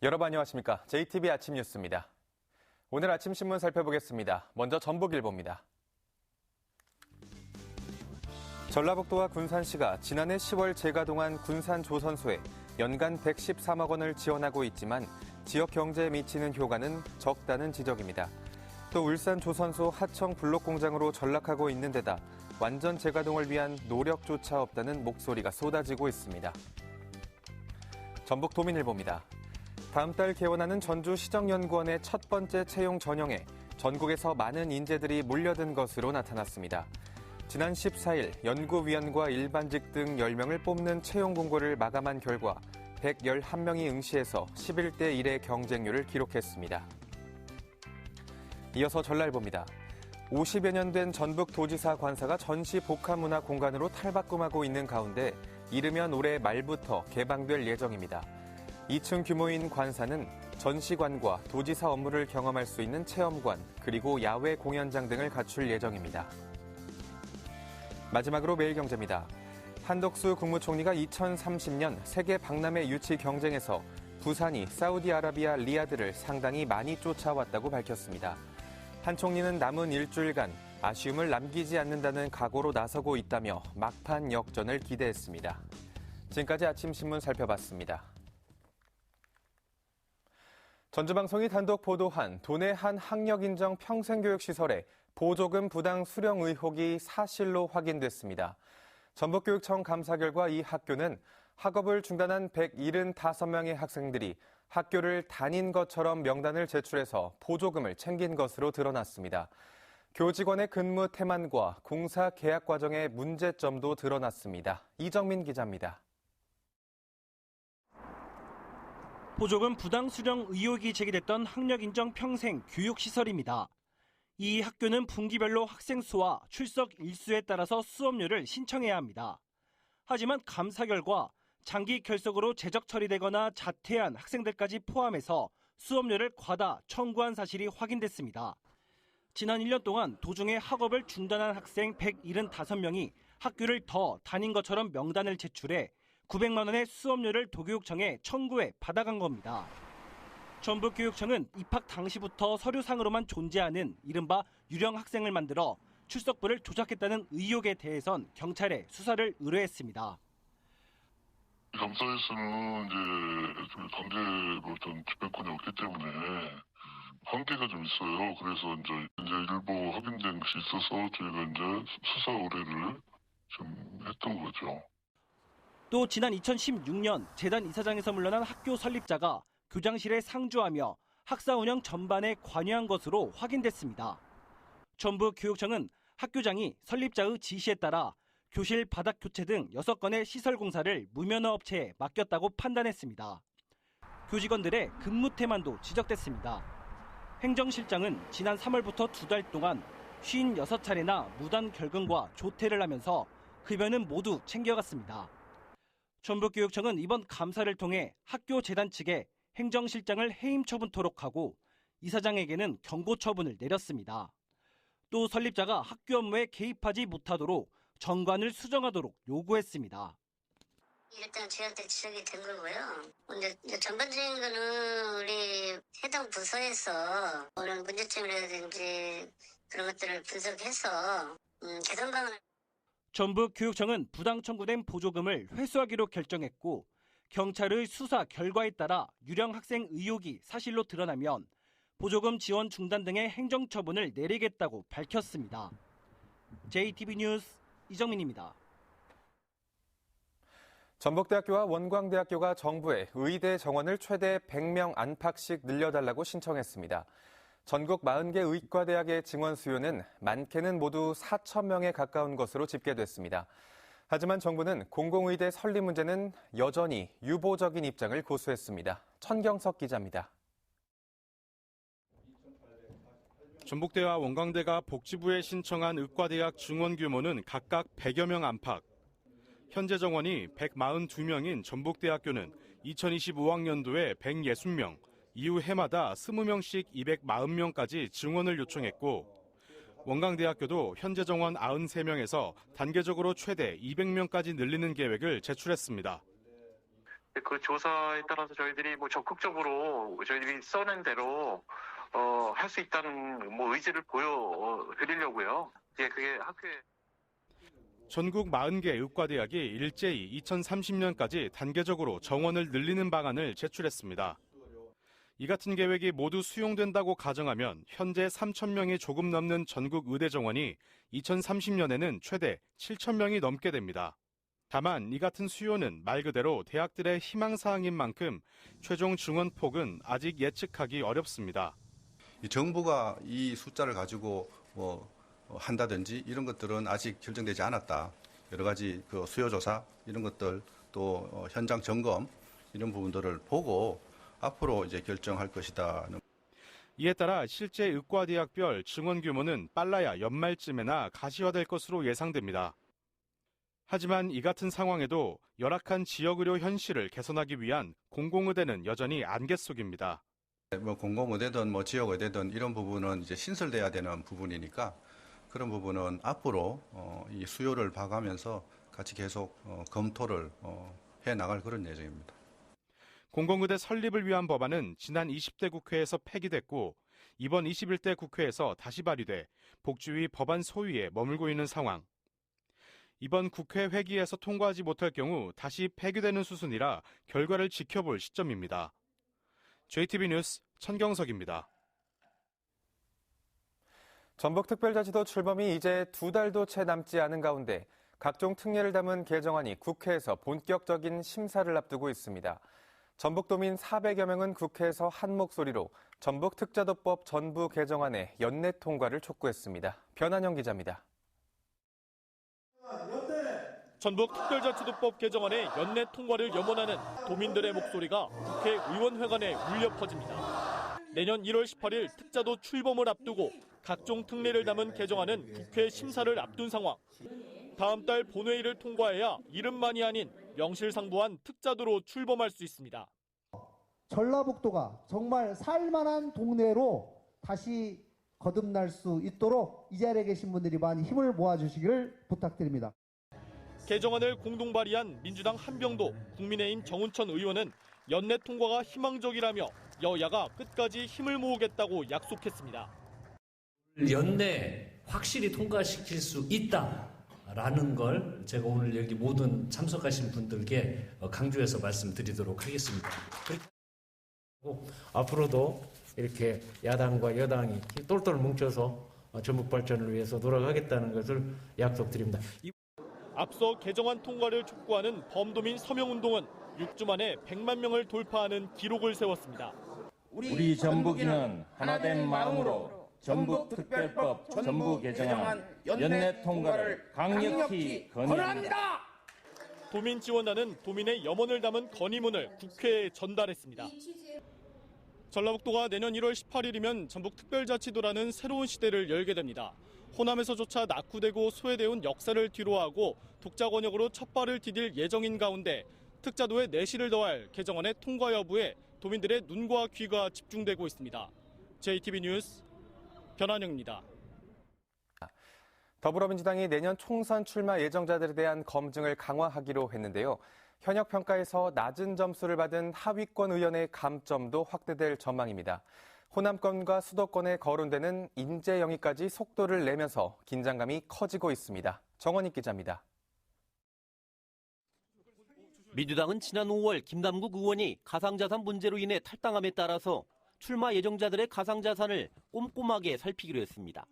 여러분 안녕하십니까? JTBC 아침 뉴스입니다. 오늘 아침 신문 살펴보겠습니다. 먼저 전북일보입니다. 전라북도와 군산시가 지난해 10월 재가동한 군산 조선소에 연간 113억 원을 지원하고 있지만 지역 경제에 미치는 효과는 적다는 지적입니다. 또 울산 조선소 하청 블록공장으로 전락하고 있는 데다 완전 재가동을 위한 노력조차 없다는 목소리가 쏟아지고 있습니다. 전북도민일보입니다. 다음 달 개원하는 전주시정연구원의 첫 번째 채용 전형에 전국에서 많은 인재들이 몰려든 것으로 나타났습니다. 지난 14일 연구위원과 일반직 등 10명을 뽑는 채용 공고를 마감한 결과 111명이 응시해서 11대 1의 경쟁률을 기록했습니다. 이어서 전라일보입니다. 50여 년 된 전북도지사 관사가 전시 복합문화공간으로 탈바꿈하고 있는 가운데 이르면 올해 말부터 개방될 예정입니다. 2층 규모인 관사는 전시관과 도지사 업무를 경험할 수 있는 체험관, 그리고 야외 공연장 등을 갖출 예정입니다. 마지막으로 매일경제입니다. 한덕수 국무총리가 2030년 세계 박람회 유치 경쟁에서 부산이 사우디아라비아 리야드를 상당히 많이 쫓아왔다고 밝혔습니다. 한 총리는 남은 일주일간 아쉬움을 남기지 않는다는 각오로 나서고 있다며 막판 역전을 기대했습니다. 지금까지 아침 신문 살펴봤습니다. 전주방송이 단독 보도한 도내 한 학력인정 평생교육시설에 보조금 부당 수령 의혹이 사실로 확인됐습니다. 전북교육청 감사 결과 이 학교는 학업을 중단한 175명의 학생들이 학교를 다닌 것처럼 명단을 제출해서 보조금을 챙긴 것으로 드러났습니다. 교직원의 근무 태만과 공사 계약 과정의 문제점도 드러났습니다. 이정민 기자입니다. 보조금 부당 수령 의혹이 제기됐던 학력인정 평생 교육시설입니다. 이 학교는 분기별로 학생 수와 출석 일수에 따라서 수업료를 신청해야 합니다. 하지만 감사 결과 장기 결석으로 재적 처리되거나 자퇴한 학생들까지 포함해서 수업료를 과다 청구한 사실이 확인됐습니다. 지난 1년 동안 도중에 학업을 중단한 학생 175명이 학교를 더 다닌 것처럼 명단을 제출해 900만 원의 수업료를 도교육청에 청구해 받아간 겁니다. 전북교육청은 입학 당시부터 서류상으로만 존재하는 이른바 유령 학생을 만들어 출석부를 조작했다는 의혹에 대해선 경찰에 수사를 의뢰했습니다. 감사에서는 이제 강제로 어떤 집행권이 없기 때문에 한계가 좀 있어요. 그래서 이제 일부 확인된 것이 있어서 저희가 이제 수사 의뢰를 좀 했던 거죠. 또 지난 2016년 재단 이사장에서 물러난 학교 설립자가 교장실에 상주하며 학사 운영 전반에 관여한 것으로 확인됐습니다. 전북교육청은 학교장이 설립자의 지시에 따라 교실 바닥 교체 등 6건의 시설 공사를 무면허 업체에 맡겼다고 판단했습니다. 교직원들의 근무 태만도 지적됐습니다. 행정실장은 지난 3월부터 2달 동안 56차례나 무단 결근과 조퇴를 하면서 급여는 모두 챙겨갔습니다. 전북교육청은 이번 감사를 통해 학교 재단 측에 행정실장을 해임 처분토록 하고 이사장에게는 경고 처분을 내렸습니다. 또 설립자가 학교 업무에 개입하지 못하도록 정관을 수정하도록 요구했습니다. 일단 저희한테 지적이 된 거고요. 근데 전반적인 거는 우리 해당 부서에서 어느 문제점이라든지 그런 것들을 분석해서 개선 방안을. 전북교육청은 부당 청구된 보조금을 회수하기로 결정했고 경찰의 수사 결과에 따라 유령 학생 의혹이 사실로 드러나면 보조금 지원 중단 등의 행정처분을 내리겠다고 밝혔습니다. JTBC 뉴스 이정민입니다. 전북대학교와 원광대학교가 정부에 의대 정원을 최대 100명 안팎씩 늘려달라고 신청했습니다. 전국 40개 의과대학의 증원 수요는 많게는 모두 4,000명에 가까운 것으로 집계됐습니다. 하지만 정부는 공공의대 설립 문제는 여전히 유보적인 입장을 고수했습니다. 천경석 기자입니다. 전북대와 원광대가 복지부에 신청한 의과대학 증원 규모는 각각 100여 명 안팎. 현재 정원이 142명인 전북대학교는 2025학년도에 160명, 이후 해마다 20명씩 240명까지 증원을 요청했고 원광대학교도 현재 정원 93명에서 단계적으로 최대 200명까지 늘리는 계획을 제출했습니다. 그 조사에 따라서 저희들이 뭐 적극적으로 저희들이 써낸 대로 할 수 있다는 뭐 의지를 보여드리려고요. 예, 그게 학교에. 전국 40개 의과대학이 일제히 2030년까지 단계적으로 정원을 늘리는 방안을 제출했습니다. 이 같은 계획이 모두 수용된다고 가정하면 현재 3,000명이 조금 넘는 전국 의대 정원이 2030년에는 최대 7,000명이 넘게 됩니다. 다만 이 같은 수요는 말 그대로 대학들의 희망사항인 만큼 최종 증원폭은 아직 예측하기 어렵습니다. 정부가 이 숫자를 가지고 한다든지 이런 것들은 아직 결정되지 않았다. 여러 가지 그 수요조사 이런 것들 또 현장 점검 이런 부분들을 보고 앞으로 이제 결정할 것이다. 이에 따라 실제 의과대학별 증원 규모는 빨라야 연말쯤에나 가시화될 것으로 예상됩니다. 하지만 이 같은 상황에도 열악한 지역의료 현실을 개선하기 위한 공공의대는 여전히 안갯 속입니다. 공공의대든 지역의대든 이런 부분은 이제 신설돼야 되는 부분이니까 그런 부분은 앞으로 이 수요를 봐가면서 같이 계속 검토를 해 나갈 그런 예정입니다. 공공의대 설립을 위한 법안은 지난 20대 국회에서 폐기됐고 이번 21대 국회에서 다시 발의돼 복지위 법안 소위에 머물고 있는 상황. 이번 국회 회기에서 통과하지 못할 경우 다시 폐기되는 수순이라 결과를 지켜볼 시점입니다. JTB 뉴스 천경석입니다. 전북특별자치도 출범이 이제 2달도 채 남지 않은 가운데 각종 특례를 담은 개정안이 국회에서 본격적인 심사를 앞두고 있습니다. 전북도민 400여 명은 국회에서 한 목소리로 전북특자도법 전부 개정안의 연내 통과를 촉구했습니다. 변한영 기자입니다. 전북특별자치도법 개정안의 연내 통과를 염원하는 도민들의 목소리가 국회의원회관에 울려 퍼집니다. 내년 1월 18일 특자도 출범을 앞두고 각종 특례를 담은 개정안은 국회 심사를 앞둔 상황. 다음 달 본회의를 통과해야 이름만이 아닌 명실상부한 특자도로 출범할 수 있습니다. 전라북도가 정말 살만한 동네로 다시 거듭날 수 있도록 이 자리에 계신 분들이 많이 힘을 모아주시기를 부탁드립니다. 개정안을 공동 발의한 민주당 한병도, 국민의힘 정운천 의원은 연내 통과가 희망적이라며 여야가 끝까지 힘을 모으겠다고 약속했습니다. 연내 확실히 통과시킬 수 있다라는 걸 제가 오늘 여기 모든 참석하신 분들께 강조해서 말씀드리도록 하겠습니다. 앞으로도 이렇게 야당과 여당이 똘똘 뭉쳐서 전북 발전을 위해서 노력하겠다는 것을 약속드립니다. 앞서 개정안 통과를 촉구하는 범도민 서명운동은 6주 만에 100만 명을 돌파하는 기록을 세웠습니다. 우리 전북인은 하나된 마음으로 전북특별법 전부 개정안 연내 통과를 강력히 건의합니다. 도민 지원단은 도민의 염원을 담은 건의문을 국회에 전달했습니다. 전라북도가 내년 1월 18일이면 전북특별자치도라는 새로운 시대를 열게 됩니다. 호남에서조차 낙후되고 소외되온 역사를 뒤로하고 독자 권역으로 첫 발을 디딜 예정인 가운데 특자도에 내실을 더할 개정안의 통과 여부에 도민들의 눈과 귀가 집중되고 있습니다. JTB 뉴스 변한영입니다. 더불어민주당이 내년 총선 출마 예정자들에 대한 검증을 강화하기로 했는데요. 현역 평가에서 낮은 점수를 받은 하위권 의원의 감점도 확대될 전망입니다. 호남권과 수도권에 거론되는 인재 영입까지 속도를 내면서 긴장감이 커지고 있습니다. 정원익 기자입니다. 민주당은 지난 5월 김남국 의원이 가상자산 문제로 인해 탈당함에 따라서 출마 예정자들의 가상자산을 꼼꼼하게 살피기로 했습니다.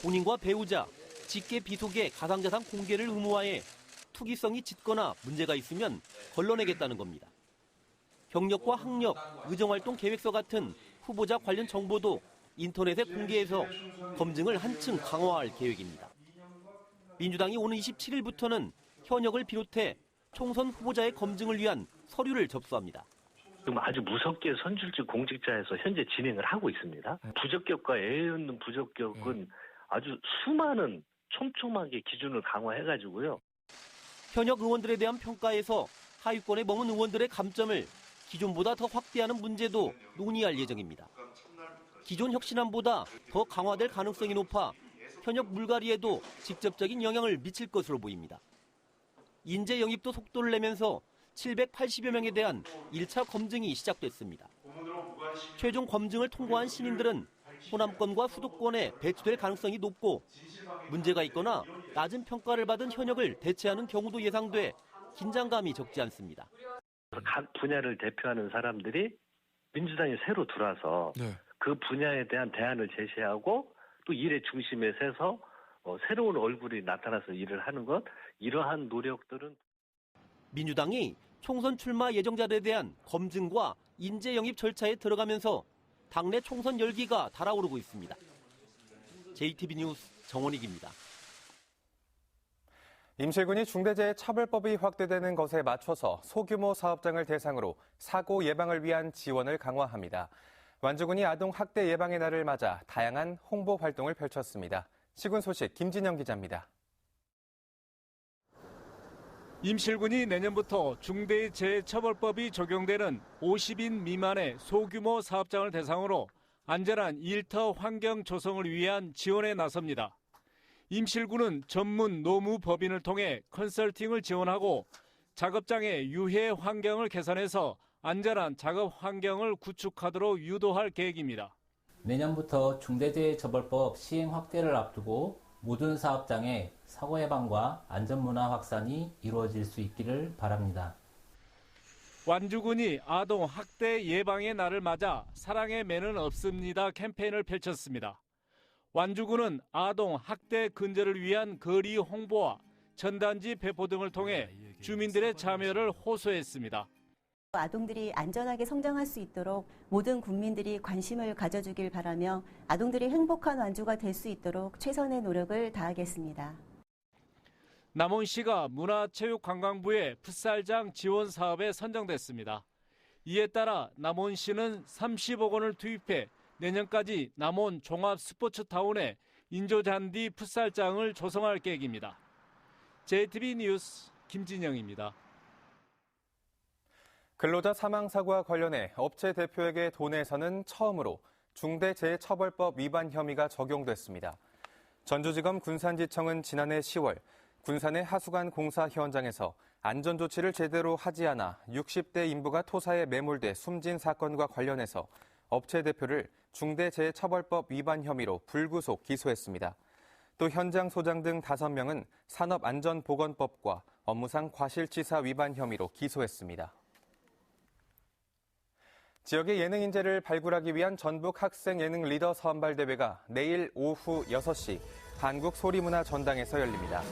본인과 배우자, 직계 비속의 가상자산 공개를 의무화해 투기성이 짙거나 문제가 있으면 걸러내겠다는 겁니다. 경력과 학력, 의정활동 계획서 같은 후보자 관련 정보도 인터넷에 공개해서 검증을 한층 강화할 계획입니다. 민주당이 오는 27일부터는 현역을 비롯해 총선 후보자의 검증을 위한 서류를 접수합니다. 지금 아주 무섭게 선출직 공직자에서 현재 진행을 하고 있습니다. 부적격과 애에 없는 부적격은 아주 수많은 촘촘하게 기준을 강화해가지고요. 현역 의원들에 대한 평가에서 하위권에 머문 의원들의 감점을 기존보다 더 확대하는 문제도 논의할 예정입니다. 기존 혁신안보다 더 강화될 가능성이 높아 현역 물갈이에도 직접적인 영향을 미칠 것으로 보입니다. 인재 영입도 속도를 내면서 780여 명에 대한 1차 검증이 시작됐습니다. 최종 검증을 통과한 시민들은 호남권과 수도권에 배치될 가능성이 높고 문제가 있거나 낮은 평가를 받은 현역을 대체하는 경우도 예상돼 긴장감이 적지 않습니다. 각 분야를 대표하는 사람들이 민주당에 새로 들어와서 그 분야에 대한 대안을 제시하고 또 일의 중심에 서서 새로운 얼굴이 나타나서 일을 하는 것, 이러한 노력들은 민주당이 총선 출마 예정자들에 대한 검증과 인재 영입 절차에 들어가면서 당내 총선 열기가 달아오르고 있습니다. JTB 뉴스 정원익입니다. 임실군이 중대재해처벌법이 확대되는 것에 맞춰서 소규모 사업장을 대상으로 사고 예방을 위한 지원을 강화합니다. 완주군이 아동 학대 예방의 날을 맞아 다양한 홍보 활동을 펼쳤습니다. 시군 소식 김진영 기자입니다. 임실군이 내년부터 중대재해처벌법이 적용되는 50인 미만의 소규모 사업장을 대상으로 안전한 일터 환경 조성을 위한 지원에 나섭니다. 임실군은 전문 노무법인을 통해 컨설팅을 지원하고 작업장의 유해 환경을 개선해서 안전한 작업 환경을 구축하도록 유도할 계획입니다. 내년부터 중대재해처벌법 시행 확대를 앞두고 모든 사업장에 사고 예방과 안전문화 확산이 이루어질 수 있기를 바랍니다. 완주군이 아동 학대 예방의 날을 맞아 사랑의 매는 없습니다 캠페인을 펼쳤습니다. 완주군은 아동 학대 근절을 위한 거리 홍보와 전단지 배포 등을 통해 주민들의 참여를 호소했습니다. 아동들이 안전하게 성장할 수 있도록 모든 국민들이 관심을 가져주길 바라며 아동들이 행복한 완주가 될 수 있도록 최선의 노력을 다하겠습니다. 남원시가 문화체육관광부의 풋살장 지원 사업에 선정됐습니다. 이에 따라 남원시는 30억 원을 투입해 내년까지 남원 종합스포츠타운에 인조잔디 풋살장을 조성할 계획입니다. JTB 뉴스 김진영입니다. 근로자 사망 사고와 관련해 업체 대표에게 돈에서는 처음으로 중대재해처벌법 위반 혐의가 적용됐습니다. 전주지검 군산지청은 지난해 10월 군산의 하수관 공사 현장에서 안전조치를 제대로 하지 않아 60대 인부가 토사에 매몰돼 숨진 사건과 관련해서 업체 대표를 중대재해처벌법 위반 혐의로 불구속 기소했습니다. 또 현장 소장 등 5명은 산업안전보건법과 업무상 과실치사 위반 혐의로 기소했습니다. 지역의 예능 인재를 발굴하기 위한 전북 학생 예능 리더 선발대회가 내일 오후 6시 한국소리문화전당에서 열립니다.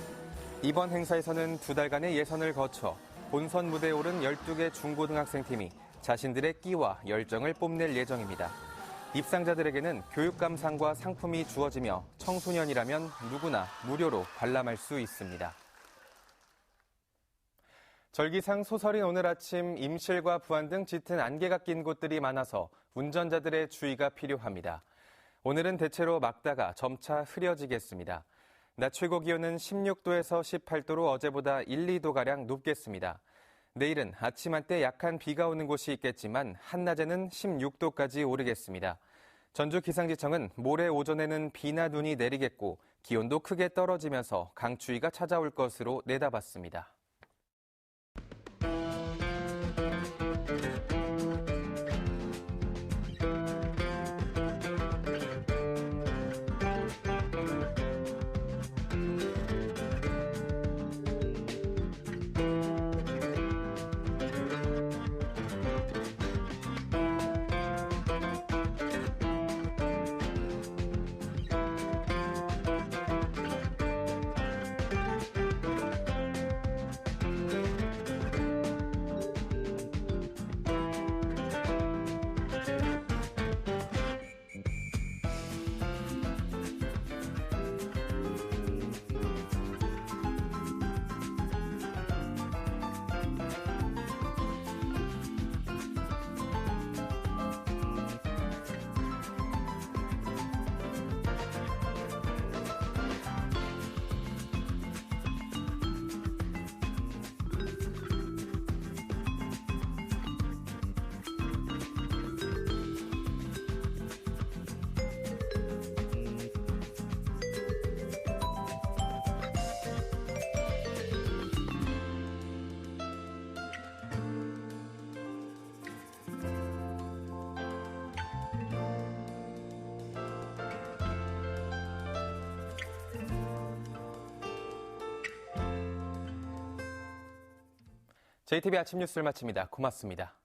이번 행사에서는 2달간의 예선을 거쳐 본선 무대에 오른 12개 중고등학생팀이 자신들의 끼와 열정을 뽐낼 예정입니다. 입상자들에게는 교육감상과 상품이 주어지며 청소년이라면 누구나 무료로 관람할 수 있습니다. 절기상 소설인 오늘 아침 임실과 부안 등 짙은 안개가 낀 곳들이 많아서 운전자들의 주의가 필요합니다. 오늘은 대체로 맑다가 점차 흐려지겠습니다. 낮 최고 기온은 16도에서 18도로 어제보다 1, 2도가량 높겠습니다. 내일은 아침 한때 약한 비가 오는 곳이 있겠지만 한낮에는 16도까지 오르겠습니다. 전주기상지청은 모레 오전에는 비나 눈이 내리겠고 기온도 크게 떨어지면서 강추위가 찾아올 것으로 내다봤습니다. JTB 아침 뉴스를 마칩니다. 고맙습니다.